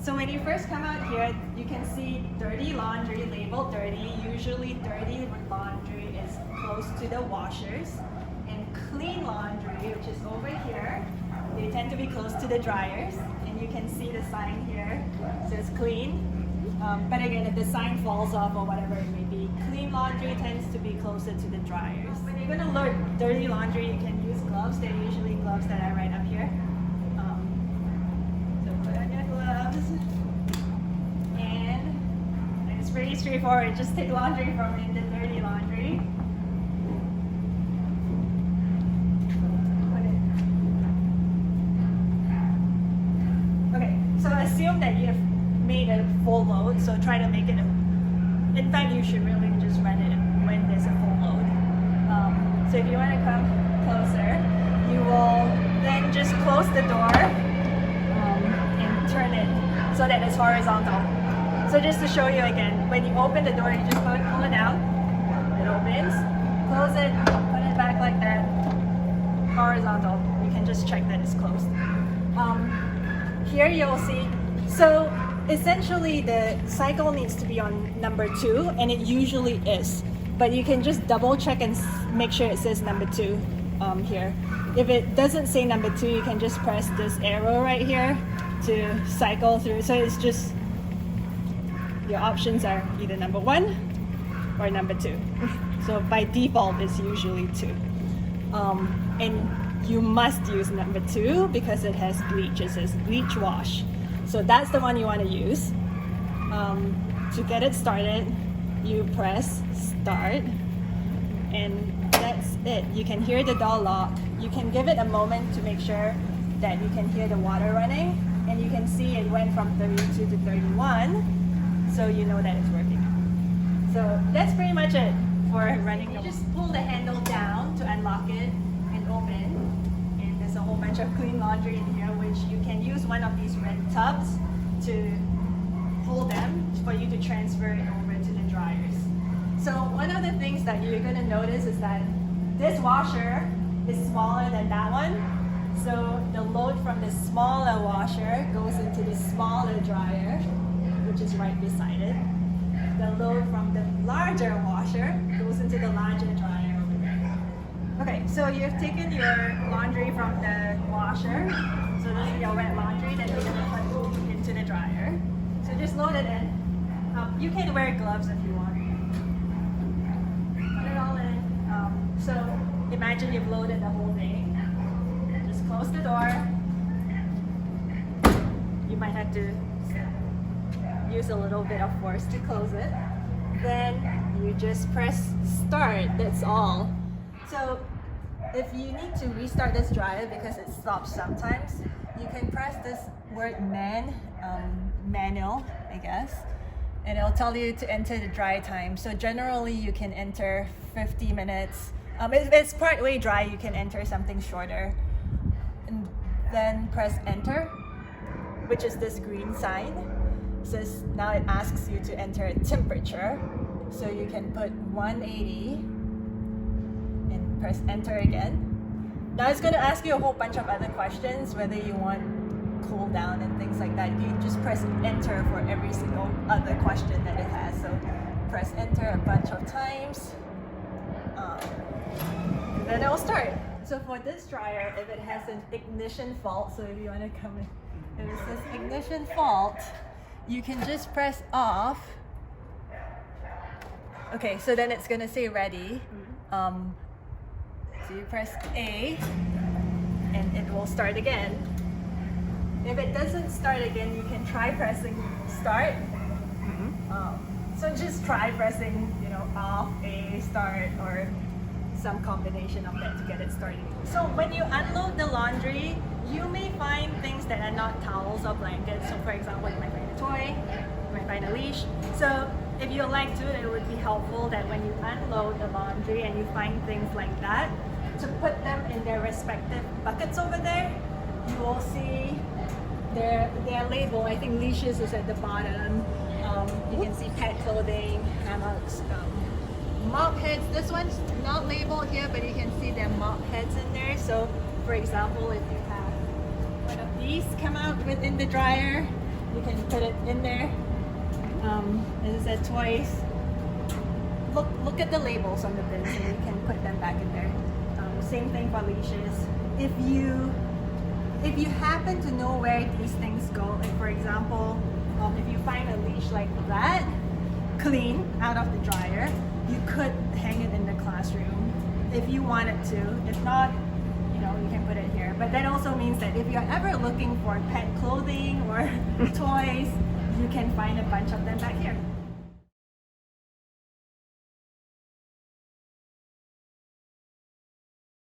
So when you first come out here, you can see dirty laundry labeled dirty. Usually dirty laundry is close to the washers. And clean laundry, which is over here, they tend to be close to the dryers. And you can see the sign here, it says clean. But again, if the sign falls off or whatever it may be, clean laundry tends to be closer to the dryers. When you're gonna load dirty laundry, you can use gloves. They're usually gloves that are right up here. So put on your gloves. And it's pretty straightforward. Just take laundry from in the dirty laundry. Okay, so assume that you've made a full load, so try to make it in fact, you should really just run it when there's a full load. So if you want to come closer, you will then just close the door and turn it so that it's horizontal. So just to show you again, when you open the door, you just pull it out, it opens, close it, put it back like that, horizontal. You can just check that it's closed. Here you'll see, so essentially the cycle needs to be on number 2, and it usually is. But you can just double check and make sure it says number 2 here. If it doesn't say number 2, you can just press this arrow right here to cycle through. So it's just, your options are either number 1 or number 2. So by default, it's usually 2. And you must use number 2 because it has bleach. It says bleach wash. So that's the one you want to use. To get it started, you press start, and that's it. You can hear the door lock. You can give it a moment to make sure that you can hear the water running, and you can see it went from 32 to 31, so you know that it's working. So that's pretty much it for running. You just pull the handle down to unlock it and open. There's a whole bunch of clean laundry in here, which you can use one of these red tubs to hold them for you to transfer it over to the dryers. So one of the things that you're going to notice is that this washer is smaller than that one. So the load from the smaller washer goes into the smaller dryer, which is right beside it. The load from the larger washer goes into the larger dryer. Okay, so you've taken your laundry from the washer, so this is your wet laundry that you're going to put into the dryer. So just load it in. You can wear gloves if you want. Put it all in. So imagine you've loaded the whole thing. Just close the door. You might have to use a little bit of force to close it. Then you just press start, that's all. So if you need to restart this dryer because it stops sometimes, you can press this word manual, I guess, and it'll tell you to enter the dry time. So generally you can enter 50 minutes. If it's partway dry, you can enter something shorter. And then press enter, which is this green sign. Says now it asks you to enter a temperature. So you can put 180. Press enter again. Now it's going to ask you a whole bunch of other questions, whether you want cool down and things like that. You just press enter for every single other question that it has. So press enter a bunch of times, and then it will start. So for this dryer, if it has an ignition fault, so if you want to come in, if it says ignition fault, you can just press off. Okay, so then it's going to say ready. So you press A and it will start again. If it doesn't start again, you can try pressing start. So just try pressing, off, A, start, or some combination of that to get it started. So when you unload the laundry, you may find things that are not towels or blankets. So for example, you might find a toy, you might find a leash. So if you like to, it would be helpful that when you unload the laundry and you find things like that, to put them in their respective buckets over there. You will see their label. I think leashes is at the bottom. You can see pet clothing, hammocks, mop heads. This one's not labeled here, but you can see their mop heads in there. So for example, if you have one of these come out within the dryer, you can put it in there. As I said, toys. Look at the labels on the bin so you can put them back in there. Same thing for leashes. If you happen to know where these things go, like for example, if you find a leash like that, clean out of the dryer, you could hang it in the classroom if you wanted to. If not, you can put it here. But that also means that if you're ever looking for pet clothing or toys, you can find a bunch of them back here.